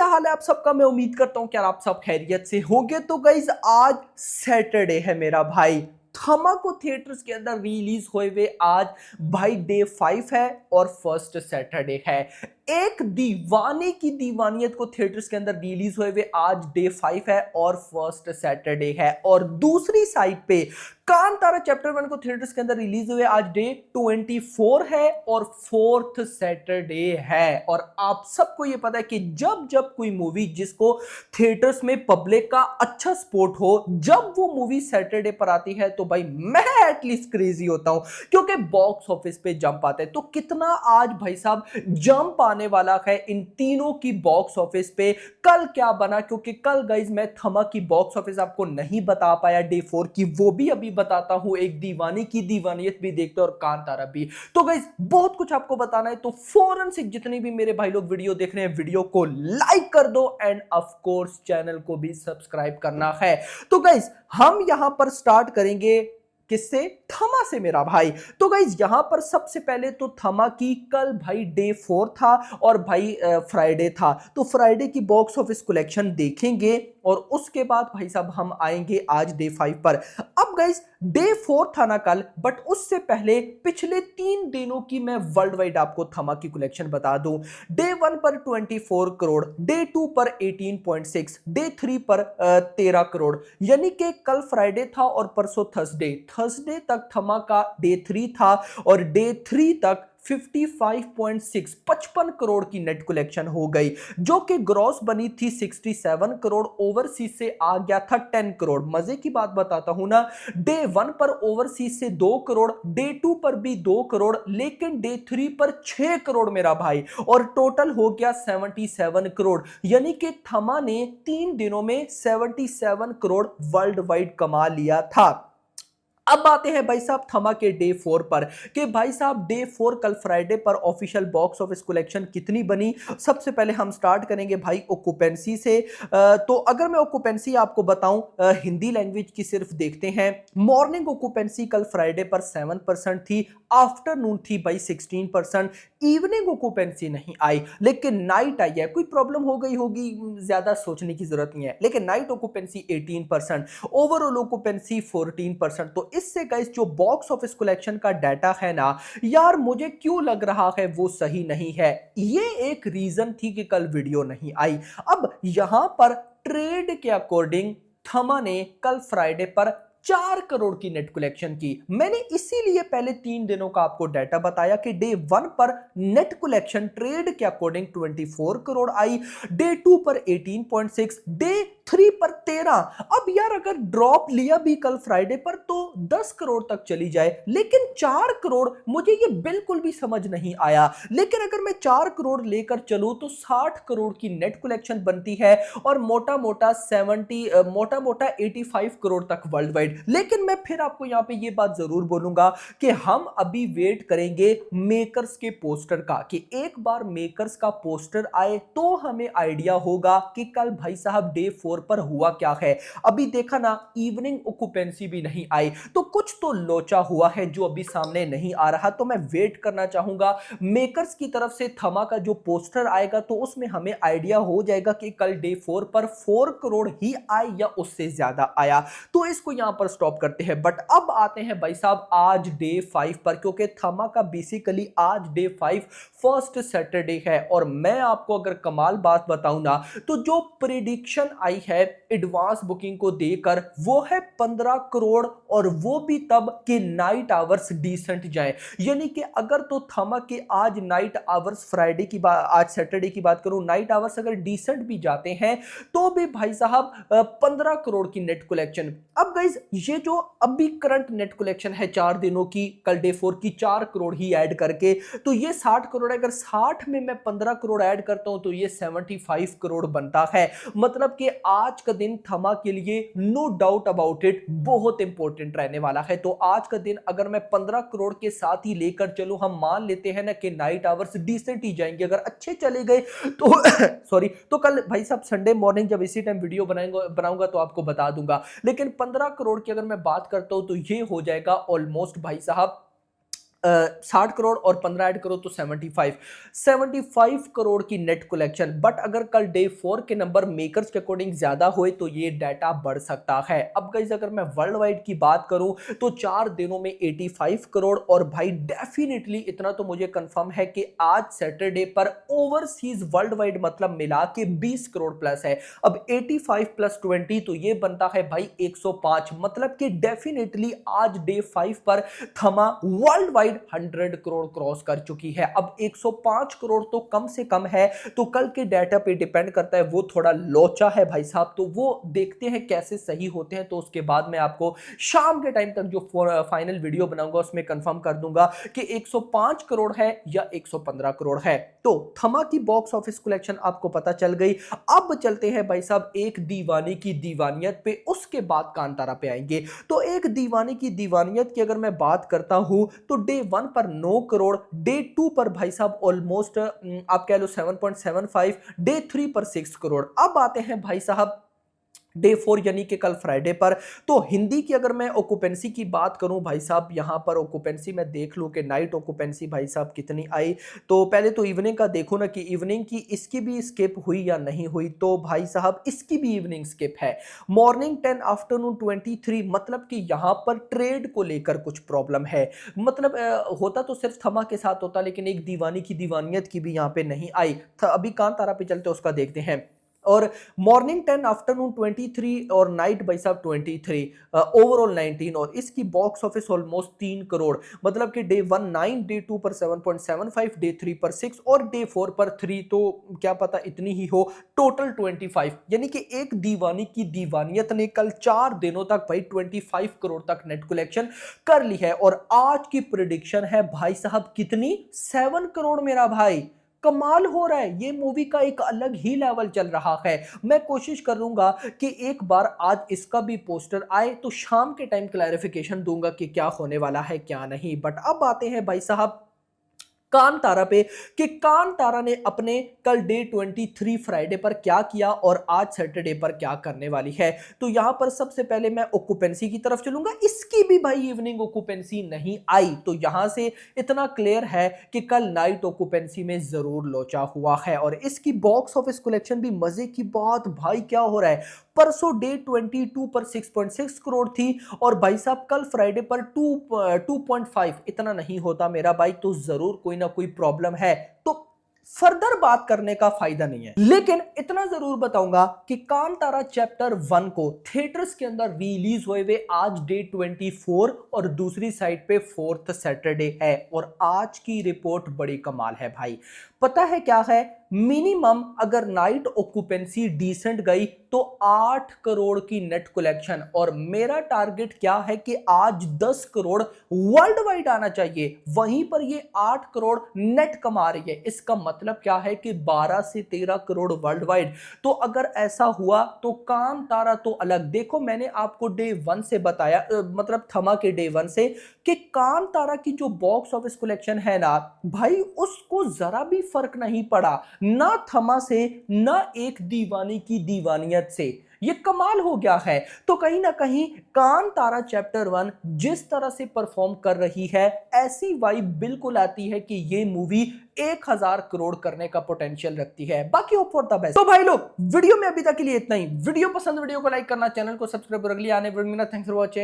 क्या हाल है आप सबका। मैं उम्मीद करता हूं कि यार आप सब खैरियत से होंगे। तो गाइज आज सैटरडे है मेरा भाई। थमा को थिएटर्स के अंदर रिलीज हुए आज भाई डे 5 है और फर्स्ट सैटरडे है। एक दीवाने की दीवानियत को थिएटर्स के अंदर रिलीज हुए आज डे 5 है और फर्स्ट सैटरडे है। और दूसरी साइड पे कांतारा चैप्टर 1 को थिएटर्स के अंदर रिलीज हुए आज डे 24 है और फोर्थ सैटरडे है। और आप सबको ये पता है कि जब जब कोई मूवी जिसको थिएटर्स में पब्लिक का अच्छा सपोर्ट हो, जब वो मूवी सैटरडे पर आती है तो भाई मैं एटलीस्ट क्रेजी होता हूं, क्योंकि बॉक्स ऑफिस पे जंप आता है। तो कितना आज भाई साहब जंप आने वाला है इन तीनों की बॉक्स ऑफिस पे। कल क्या बना, क्योंकि कल गाइज मैं थमा की बॉक्स ऑफिस आपको नहीं बता पाया डे 4 की, वो भी अभी बताता हूं। एक दीवानी की दीवानियत भी देखते और कांतारा भी। तो गाइज बहुत कुछ आपको बताना है, तो फौरन से जितने भी मेरे भाई लोग वीडियो देख रहे हैं वीडियो को लाइक कर दो एंड ऑफ कोर्स चैनल को भी सब्सक्राइब करना है। तो गाइज हम यहां पर स्टार्ट करेंगे किससे? थमा से मेरा भाई। तो गाइज यहां पर सबसे पहले तो थमा की कल भाई डे 4 था और भाई फ्राइडे था, तो फ्राइडे की बॉक्स ऑफिस कलेक्शन देखेंगे और उसके बाद भाई साहब हम आएंगे आज डे 5 पर। अब गाइज डे 4 था ना कल, बट उससे पहले पिछले 3 दिनों की मैं वर्ल्ड वाइड आपको थमा की कलेक्शन बता दूं। डे 1 पर 24 करोड़, डे 2 पर 18.6, डे 3 पर 13 करोड़। यानी कि कल फ्राइडे था और परसों थर्सडे तक थमा का डे 3 था और डे 3 तक 55.6 55 करोड़ की नेट कलेक्शन हो गई, जो कि ग्रॉस बनी थी 67 करोड़। ओवरसीज से आ गया था 10 करोड़। मजे की बात बताता हूं ना, डे 1 पर ओवरसीज से 2 करोड़, डे 2 पर भी 2 करोड़, लेकिन डे 3 पर 6 करोड़ मेरा भाई, और टोटल हो गया 77 करोड़। यानी कि थमा ने 3 दिनों में 77 करोड़ वर्ल्ड वाइड कमा लिया था। अब आते हैं भाई साहब थमा के डे 4 पर कि भाई साहब डे 4 कल फ्राइडे पर ऑफिशियल बॉक्स ऑफिस कलेक्शन कितनी बनी। सबसे पहले हम स्टार्ट करेंगे भाई ऑक्यूपेंसी से। तो अगर मैं ऑक्यूपेंसी आपको बताऊं हिंदी लैंग्वेज की सिर्फ देखते हैं। मॉर्निंग ऑक्यूपेंसी कल फ्राइडे पर 7% थी, आफ्टरनून थी भाई 16%, इवनिंग ऑक्यूपेंसी नहीं आई लेकिन नाइट आई है। कोई प्रॉब्लम हो गई होगी, ज्यादा सोचने की जरूरत नहीं है, लेकिन नाइट ऑक्यूपेंसी 18%, ओवरऑल ऑक्यूपेंसी 14%। तो इससे गाइस जो बॉक्स ऑफिस कलेक्शन का डाटा है ना यार, मुझे क्यों लग रहा है वो सही नहीं है। ये एक रीजन थी कि कल वीडियो नहीं आई। अब यहां पर ट्रेड के अकॉर्डिंग थमा ने कल फ्राइडे पर 4 करोड़ की नेट कलेक्शन की। मैंने इसीलिए पहले 3 दिनों का आपको डाटा बताया कि डे 1 पर नेट कलेक्शन ट्रेड के अकॉर्डिंग 24 करोड़ आई, डे 2 पर 18.6, डे 3 पर 13। अब यार अगर ड्रॉप लिया भी कल फ्राइडे पर तो 10 करोड़ तक चली जाए, लेकिन 4 करोड़ मुझे ये बिल्कुल भी समझ नहीं आया। लेकिन अगर मैं 4 करोड़ लेकर चलूं तो 60 करोड़ की नेट कलेक्शन बनती है और मोटा मोटा 85 करोड़ तक वर्ल्ड वाइड। लेकिन मैं फिर आपको यहां पे ये बात जरूर बोलूंगा कि हम अभी वेट करेंगे मेकर्स के पोस्टर का, कि एक बार मेकर्स का पोस्टर आए तो हमें आइडिया होगा कि कल भाई साहब डे 4 पर हुआ क्या है। अभी देखा ना, इवनिंग ऑक्यूपेंसी भी नहीं आई, तो कुछ तो लोचा हुआ है जो अभी सामने नहीं आ रहा। तो मैं वेट करना चाहूंगा मेकर्स की तरफ से थमा का जो पोस्टर आएगा, तो उसमें हमें आइडिया हो जाएगा कि कल डे 4 पर 4 करोड़ ही आए या उससे ज्यादा आया। तो इसको यहां पर स्टॉप करते हैं। बट अब आते हैं भाई साहब आज डे 5 पर, क्योंकि थमा का बेसिकली आज डे 5 फर्स्ट सैटरडे है। और मैं आपको अगर कमाल बात बताऊं ना, तो जो प्रेडिक्शन आई है एडवांस बुकिंग को देकर वो है 15 करोड़, और वो भी तब कि नाइट आवर्स डिसेंट जाए। यानी कि अगर तो थमा के आज नाइट आवर्स फ्राइडे की बात, आज सैटरडे की बात करूं, नाइट आवर्स अगर डिसेंट भी जाते हैं तो भी भाई साहब 15 करोड़ की नेट कलेक्शन। अब गाइज ये जो अभी करंट नेट कलेक्शन है 4 दिनों की, कल डे 4 की 4 करोड़ ही ऐड करके, तो ये 60 करोड़ है। अगर 60 में मैं 15 करोड़ ऐड करता हूं तो ये 75 करोड़ बनता है। मतलब कि आज का दिन थमा के लिए नो डाउट अबाउट इट बहुत इंपॉर्टेंट रहने वाला है। तो आज का दिन अगर मैं 15 करोड़ के साथ ही लेकर चलूं, हम मान लेते हैं ना कि नाइट आवर्स डिसेंट ही जाएंगे, अगर अच्छे चले गए तो सॉरी, तो कल भाई साहब संडे मॉर्निंग जब इसी टाइम वीडियो बनाऊंगा तो आपको बता दूंगा। लेकिन 15 करोड़ की अगर मैं बात करता हूं तो ये हो जाएगा ऑलमोस्ट भाई साहब 60 करोड़ और 15 ऐड करो तो 75 करोड़ की नेट कलेक्शन। बट अगर कल डे 4 के नंबर मेकर्स के अकॉर्डिंग ज्यादा हुए तो ये डाटा बढ़ सकता है। अब गाइस अगर मैं वर्ल्ड वाइड की बात करूं तो 4 दिनों में 85 करोड़, और भाई डेफिनेटली इतना तो मुझे कंफर्म है कि आज सैटरडे पर ओवरसीज वर्ल्ड वाइड मतलब मिला के 20 करोड़ प्लस है। अब 85 प्लस 20 तो ये बनता है भाई 105, मतलब कि डेफिनेटली आज डे 5 पर थमा वर्ल्ड वाइड 100 करोड़ क्रॉस कर चुकी है। अब 105 करोड़ तो कम से कम है, तो कल के डाटा पे डिपेंड करता है, वो थोड़ा लोचा है भाई साहब, तो वो देखते हैं कैसे सही होते हैं। तो उसके बाद मैं आपको शाम के टाइम तक जो फाइनल वीडियो बनाऊंगा उसमें कंफर्म कर दूंगा कि 105 करोड़ है या 115 करोड़ है। तो थमा की बॉक्स ऑफिस कलेक्शन आपको पता चल गई। अब चलते हैं भाई साहब एक दीवानी की दीवानियत पे, उसके बाद कांतारा पे आएंगे। तो एक दीवानी की दीवानियत की अगर मैं बात करता हूं तो डे 1 पर 9 करोड़, डे 2 पर भाई साहब ऑलमोस्ट आप कह लो 7.75, डे 3 पर 6 करोड़। अब आते हैं भाई साहब डे 4 यानी कि कल फ्राइडे पर। तो हिंदी की अगर मैं ऑक्यूपेंसी की बात करूं भाई साहब, यहां पर ऑक्यूपेंसी मैं देख लूं कि नाइट ऑक्यूपेंसी भाई साहब कितनी आई। तो पहले तो इवनिंग का देखो ना कि इवनिंग की इसकी भी स्किप हुई या नहीं हुई। तो भाई साहब इसकी भी इवनिंग स्किप है। मॉर्निंग 10, आफ्टरनून 23, मतलब कि यहां पर ट्रेड को लेकर कुछ प्रॉब्लम है। मतलब होता तो सिर्फ थमा के साथ होता, लेकिन एक दीवानी की दीवानियत की भी यहां पे नहीं आई। अभी कांतारा पे चलते उसका देखते हैं। और मॉर्निंग 10, आफ्टरनून 23 और नाइट भाई साहब 23, ओवरऑल 19, और इसकी बॉक्स ऑफिस ऑलमोस्ट 3 करोड़। मतलब कि डे 1 9, डे 2 पर 7.75, डे 3 पर 6 और डे 4 पर 3, तो क्या पता इतनी ही हो, टोटल 25। यानी कि एक दीवानी की दीवानियत ने कल 4 दिनों तक भाई 25 करोड़ तक नेट कलेक्शन कर ली है। और आज की प्रिडिक्शन है भाई साहब कितनी, 7 करोड़ मेरा भाई। कमाल हो रहा है, ये मूवी का एक अलग ही लेवल चल रहा है। मैं कोशिश करूंगा कि एक बार आज इसका भी पोस्टर आए तो शाम के टाइम क्लैरिफिकेशन दूंगा कि क्या होने वाला है क्या नहीं। बट अब आते हैं भाई साहब कांतारा पे, कि कांतारा ने अपने कल डे 23 फ्राइडे पर क्या किया और आज सैटरडे पर क्या करने वाली है। तो यहां पर सबसे पहले मैं ऑक्यूपेंसी की तरफ चलूंगा। इसकी भी भाई इवनिंग ऑक्यूपेंसी नहीं आई, तो यहां से इतना क्लियर है कि कल नाइट ऑक्यूपेंसी में जरूर लोचा हुआ है। और इसकी बॉक्स ऑफिस कलेक्शन भी मजे की बात भाई, क्या हो रहा है, परसों डे 22 पर 6.6 करोड़ थी, और भाई साहब कल फ्राइडे पर 2.5, इतना नहीं होता मेरा भाई, तो जरूर कोई ना कोई प्रॉब्लम है। तो फर्दर बात करने का फायदा नहीं है, लेकिन इतना जरूर बताऊंगा कि कांतारा चैप्टर 1 को थिएटर्स के अंदर रिलीज हुए हुए आज डे 24 और दूसरी साइड पे 4th सैटरडे है। और आज की रिपोर्ट बड़ी कमाल है भाई। पता है क्या है, मिनिमम अगर नाइट ऑक्यूपेंसी डिसेंट गई तो 8 करोड़ की नेट कलेक्शन, और मेरा टारगेट क्या है कि आज 10 करोड़ वर्ल्ड वाइड आना चाहिए। वहीं पर ये 8 करोड़ नेट कमा रही है, इसका मतलब क्या है कि 12 से 13 करोड़ वर्ल्ड वाइड। तो अगर ऐसा हुआ तो कांतारा तो अलग। देखो मैंने आपको डे 1 से बताया, मतलब थमा के डे 1 से, कि कांतारा की जो बॉक्स ऑफिस कलेक्शन है ना भाई, उसको जरा भी फर्क नहीं पड़ा, ना थमा से ना एक दीवानी की दीवानियत से। ये कमाल हो गया है। तो कहीं ना कहीं कांतारा चैप्टर 1 जिस तरह से परफॉर्म कर रही है, ऐसी वाइब बिल्कुल आती है कि ये मूवी 1000 करोड़ करने का पोटेंशियल रखती है। बाकी होप फॉर द बेस्ट। तो भाई लोग वीडियो में अभी तक के लिए इतना ही। वीडियो पसंद, वीडियो को लाइक करना, चैनल को सब्सक्राइब कर, अगली आने वाली। Thanks for watching.